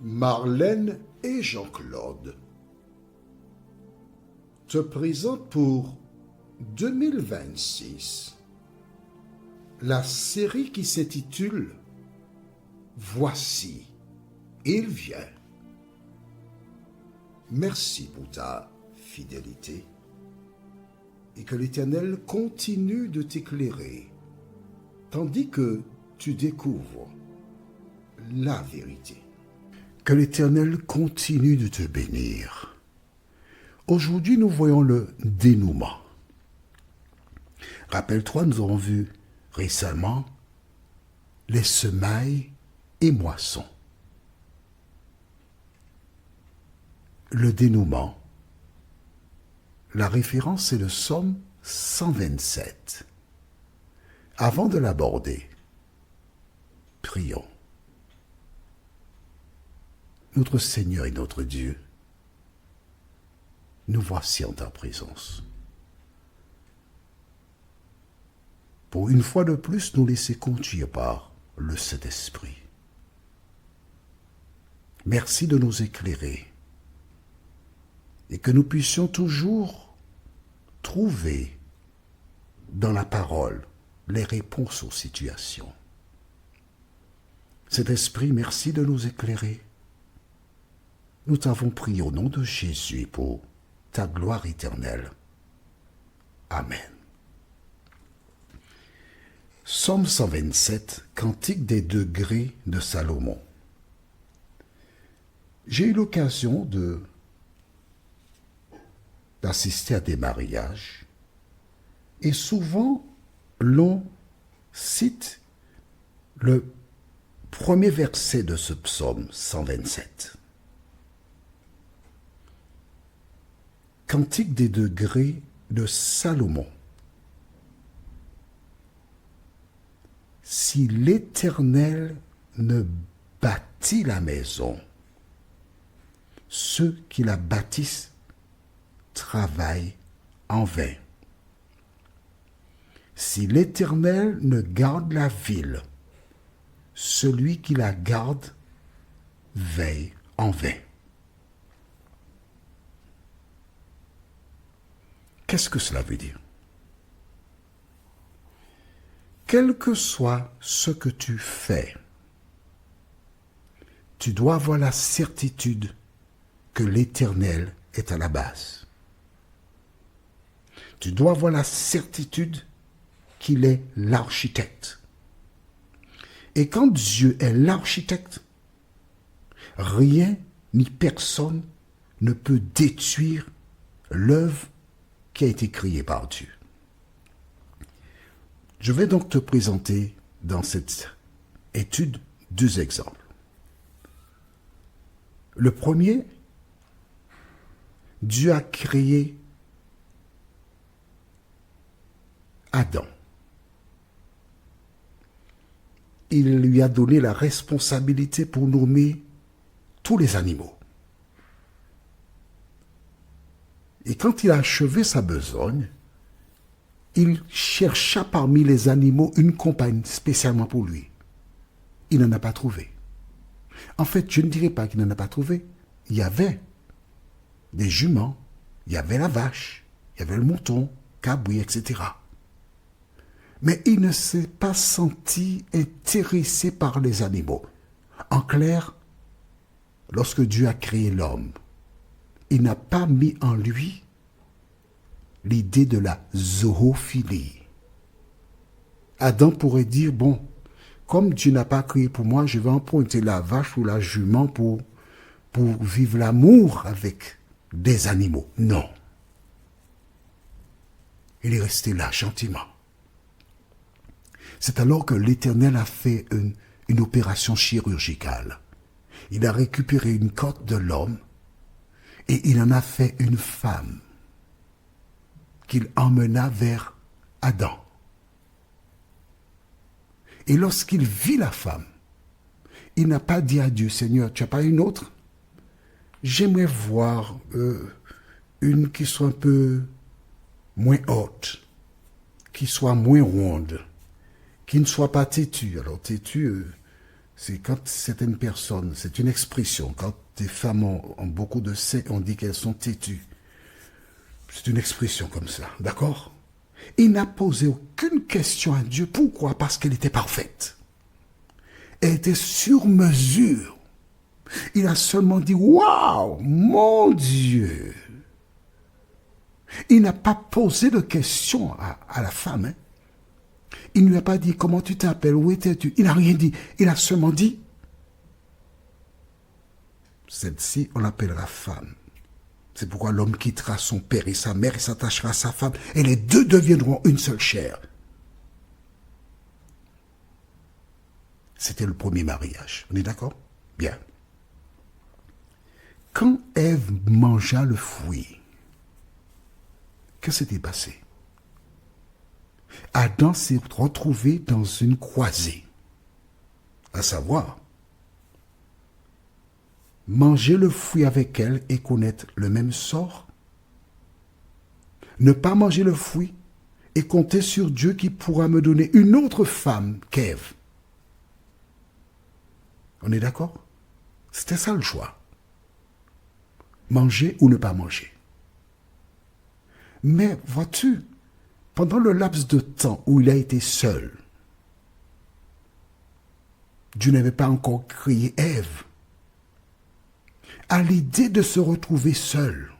Marlène et Jean-Claude te présentent pour 2026 la série qui s'intitule « Voici, il vient ». Merci pour ta fidélité et que l'Éternel continue de t'éclairer tandis que tu découvres la vérité. Que l'Éternel continue de te bénir. Aujourd'hui, nous voyons le dénouement. Rappelle-toi, nous avons vu récemment les semailles et moissons. Le dénouement. La référence est le psaume 127. Avant de l'aborder, prions. Notre Seigneur et notre Dieu, nous voici en ta présence. Pour une fois de plus, nous laisser conduire par le Saint-Esprit. Merci de nous éclairer et que nous puissions toujours trouver dans la parole les réponses aux situations. Saint-Esprit, merci de nous éclairer. Nous t'avons prié au nom de Jésus pour ta gloire éternelle. Amen. Psaume 127, Cantique des degrés de Salomon. J'ai eu l'occasion d'assister à des mariages et souvent l'on cite le premier verset de ce psaume 127. Cantique des degrés de Salomon. Si l'Éternel ne bâtit la maison, ceux qui la bâtissent travaillent en vain. Si l'Éternel ne garde la ville, celui qui la garde veille en vain. Qu'est-ce que cela veut dire? Quel que soit ce que tu fais, tu dois avoir la certitude que l'Éternel est à la base. Tu dois avoir la certitude qu'il est l'architecte. Et quand Dieu est l'architecte, rien ni personne ne peut détruire l'œuvre qui a été créée par Dieu. Je vais donc te présenter dans cette étude deux exemples. Le premier, Dieu a créé Adam. Il lui a donné la responsabilité pour nommer tous les animaux. Et quand il a achevé sa besogne, il chercha parmi les animaux une compagne spécialement pour lui. Il n'en a pas trouvé. En fait, je ne dirais pas qu'il n'en a pas trouvé. Il y avait des juments, il y avait la vache, il y avait le mouton, cabri, etc. Mais il ne s'est pas senti intéressé par les animaux. En clair, lorsque Dieu a créé l'homme, il n'a pas mis en lui l'idée de la zoophilie. Adam pourrait dire, bon, comme Dieu n'a pas créé pour moi, je vais emprunter la vache ou la jument pour vivre l'amour avec des animaux. Non. Il est resté là, gentiment. C'est alors que l'Éternel a fait une opération chirurgicale. Il a récupéré une côte de l'homme et il en a fait une femme qu'il emmena vers Adam. Et lorsqu'il vit la femme, il n'a pas dit à Dieu, Seigneur, tu n'as pas une autre? J'aimerais voir une qui soit un peu moins haute, qui soit moins ronde, qui ne soit pas têtue. Alors têtue, C'est quand certaines personnes, c'est une expression, quand des femmes ont beaucoup de seins, on dit qu'elles sont têtues. C'est une expression comme ça, d'accord? Il n'a posé aucune question à Dieu. Pourquoi? Parce qu'elle était parfaite. Elle était sur mesure. Il a seulement dit, waouh, mon Dieu. Il n'a pas posé de question à la femme. Hein. Il ne lui a pas dit, comment tu t'appelles, où étais-tu? Il n'a rien dit. Il a seulement dit, celle-ci, on l'appellera femme. C'est pourquoi l'homme quittera son père et sa mère et s'attachera à sa femme. Et les deux deviendront une seule chair. C'était le premier mariage. On est d'accord? Bien. Quand Ève mangea le fruit, qu'est-ce qui s'est passé? Adam s'est retrouvé dans une croisée. À savoir, manger le fruit avec elle et connaître le même sort. Ne pas manger le fruit et compter sur Dieu qui pourra me donner une autre femme qu'Ève. On est d'accord? C'était ça le choix. Manger ou ne pas manger. Mais vois-tu, pendant le laps de temps où il a été seul, Dieu n'avait pas encore créé Ève. À l'idée de se retrouver seul,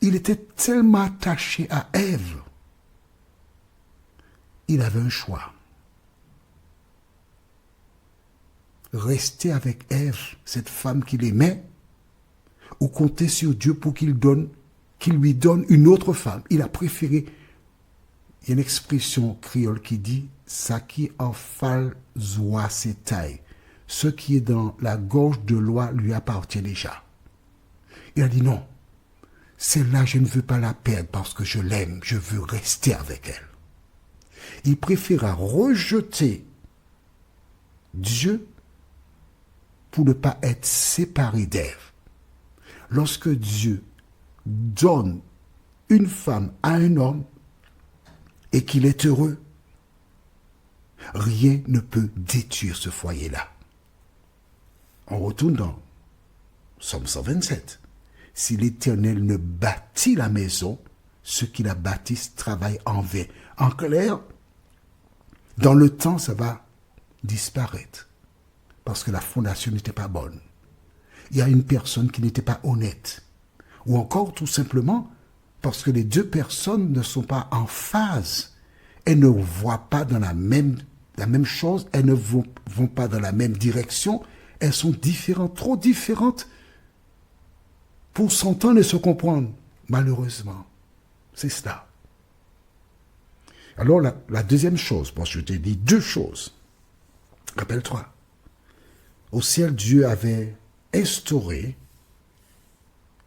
il était tellement attaché à Ève, il avait un choix. Rester avec Ève, cette femme qu'il aimait, ou compter sur Dieu pour qu'il lui donne une autre femme. Il a préféré, il y a une expression créole qui dit « ça qui en fal zoa ses tailles ». Ce qui est dans la gorge de l'oie lui appartient déjà. Il a dit non, celle-là je ne veux pas la perdre parce que je l'aime, je veux rester avec elle. Il préféra rejeter Dieu pour ne pas être séparé d'Ève. Lorsque Dieu donne une femme à un homme et qu'il est heureux, rien ne peut détruire ce foyer-là. On retourne dans Psaume 127. Si l'Éternel ne bâtit la maison, ceux qui la bâtissent travaillent en vain. En clair, dans le temps, ça va disparaître. Parce que la fondation n'était pas bonne. Il y a une personne qui n'était pas honnête. Ou encore, tout simplement, parce que les deux personnes ne sont pas en phase. Elles ne voient pas dans la même chose. Elles ne vont pas dans la même direction. Elles sont différentes, trop différentes pour s'entendre et se comprendre. Malheureusement, c'est cela. Alors, la deuxième chose, parce que je t'ai dit deux choses. Rappelle-toi, au ciel, Dieu avait instauré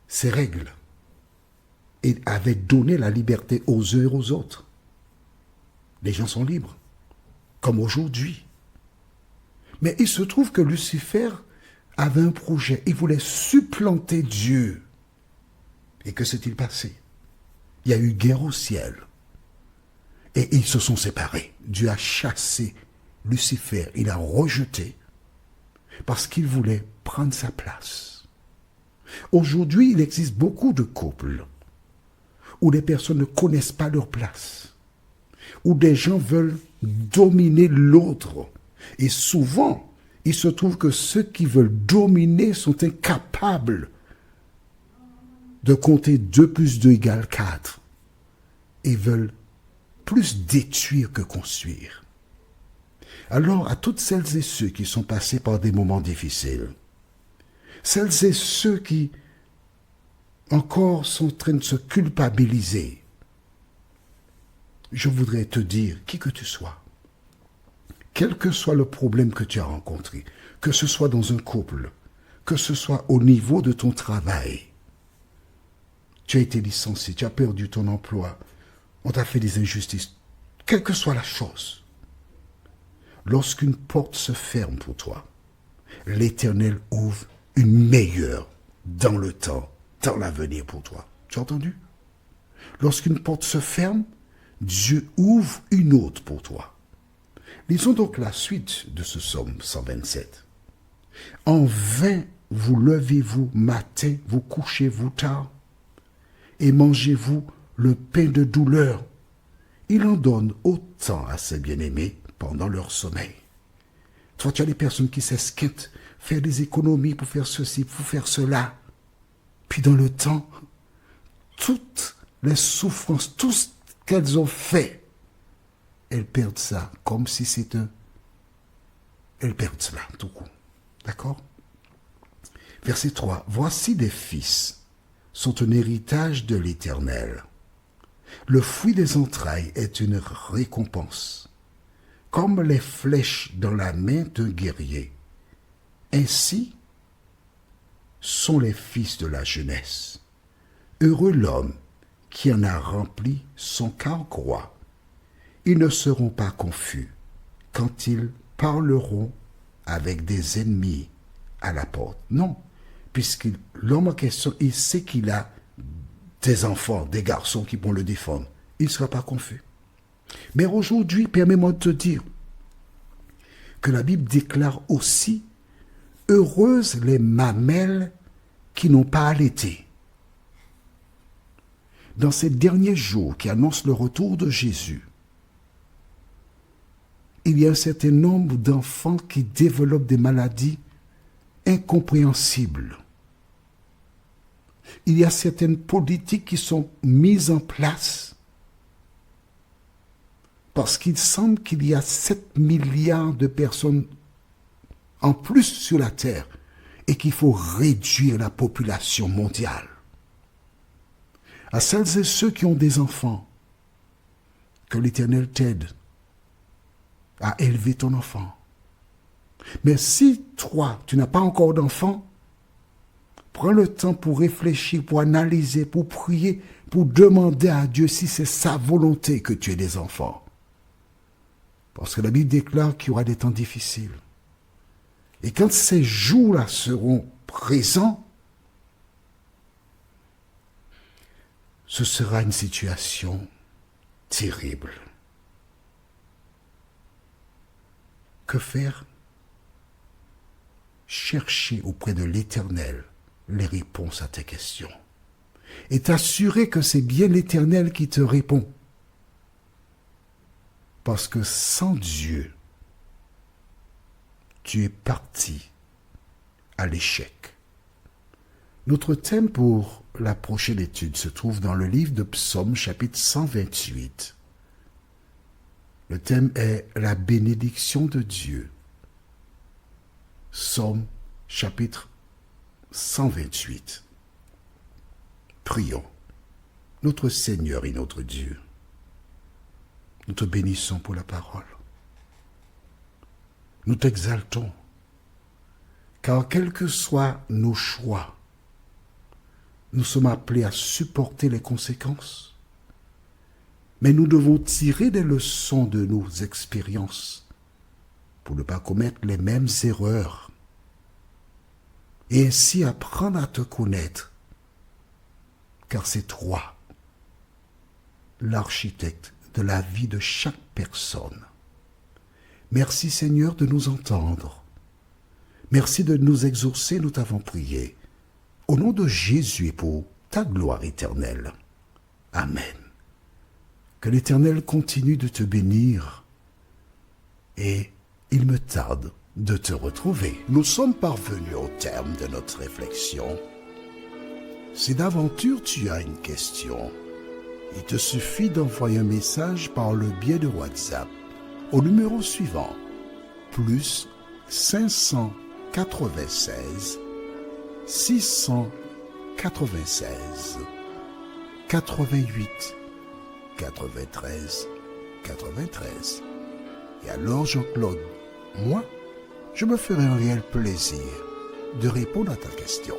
ses règles et avait donné la liberté aux uns et aux autres. Les gens sont libres, comme aujourd'hui. Mais il se trouve que Lucifer avait un projet. Il voulait supplanter Dieu. Et que s'est-il passé? Il y a eu guerre au ciel. Et ils se sont séparés. Dieu a chassé Lucifer. Il a rejeté parce qu'il voulait prendre sa place. Aujourd'hui, il existe beaucoup de couples où les personnes ne connaissent pas leur place, où des gens veulent dominer l'autre. Et souvent, il se trouve que ceux qui veulent dominer sont incapables de compter 2 plus 2 égale 4 et veulent plus détruire que construire. Alors, à toutes celles et ceux qui sont passés par des moments difficiles, celles et ceux qui encore sont en train de se culpabiliser, je voudrais te dire, qui que tu sois, quel que soit le problème que tu as rencontré, que ce soit dans un couple, que ce soit au niveau de ton travail, tu as été licencié, tu as perdu ton emploi, on t'a fait des injustices, quelle que soit la chose, lorsqu'une porte se ferme pour toi, l'Éternel ouvre une meilleure dans le temps, dans l'avenir pour toi. Tu as entendu? Lorsqu'une porte se ferme, Dieu ouvre une autre pour toi. Lisons donc la suite de ce psaume 127. En vain vous levez-vous matin, vous couchez-vous tard, et mangez-vous le pain de douleur. Il en donne autant à ses bien-aimés pendant leur sommeil. Toi, tu as des personnes qui s'esquintent, faire des économies pour faire ceci, pour faire cela. Puis dans le temps, toutes les souffrances, tout ce qu'elles ont fait, elles perdent ça, comme si c'était... Elles perdent cela, tout coup. D'accord? Verset 3. Voici des fils sont un héritage de l'Éternel. Le fruit des entrailles est une récompense, comme les flèches dans la main d'un guerrier. Ainsi sont les fils de la jeunesse. Heureux l'homme qui en a rempli son carquois. Ils ne seront pas confus quand ils parleront avec des ennemis à la porte. Non, puisque l'homme en question, il sait qu'il a des enfants, des garçons qui vont le défendre. Il ne sera pas confus. Mais aujourd'hui, permets-moi de te dire que la Bible déclare aussi « Heureuses les mamelles qui n'ont pas allaité ». Dans ces derniers jours qui annoncent le retour de Jésus, il y a un certain nombre d'enfants qui développent des maladies incompréhensibles. Il y a certaines politiques qui sont mises en place parce qu'il semble qu'il y a 7 milliards de personnes en plus sur la Terre et qu'il faut réduire la population mondiale. À celles et ceux qui ont des enfants, que l'Éternel t'aide à élever ton enfant. Mais si toi, tu n'as pas encore d'enfant, prends le temps pour réfléchir, pour analyser, pour prier, pour demander à Dieu si c'est sa volonté que tu aies des enfants. Parce que la Bible déclare qu'il y aura des temps difficiles. Et quand ces jours-là seront présents, ce sera une situation terrible. Que faire? Chercher auprès de l'Éternel les réponses à tes questions. Et t'assurer que c'est bien l'Éternel qui te répond. Parce que sans Dieu, tu es parti à l'échec. Notre thème pour la prochaine étude se trouve dans le livre de Psaumes, chapitre 128. Le thème est la bénédiction de Dieu. Psaume, chapitre 128. Prions. Notre Seigneur et notre Dieu, nous te bénissons pour la parole. Nous t'exaltons, car quels que soient nos choix, nous sommes appelés à supporter les conséquences. Mais nous devons tirer des leçons de nos expériences pour ne pas commettre les mêmes erreurs et ainsi apprendre à te connaître, car c'est toi, l'architecte de la vie de chaque personne. Merci Seigneur de nous entendre. Merci de nous exaucer, nous t'avons prié. Au nom de Jésus et pour ta gloire éternelle. Amen. Que l'Éternel continue de te bénir et il me tarde de te retrouver. Nous sommes parvenus au terme de notre réflexion. Si d'aventure tu as une question, il te suffit d'envoyer un message par le biais de WhatsApp au numéro suivant, plus 596 696 88 93 93. Et alors Jean-Claude, moi, je me ferai un réel plaisir de répondre à ta question.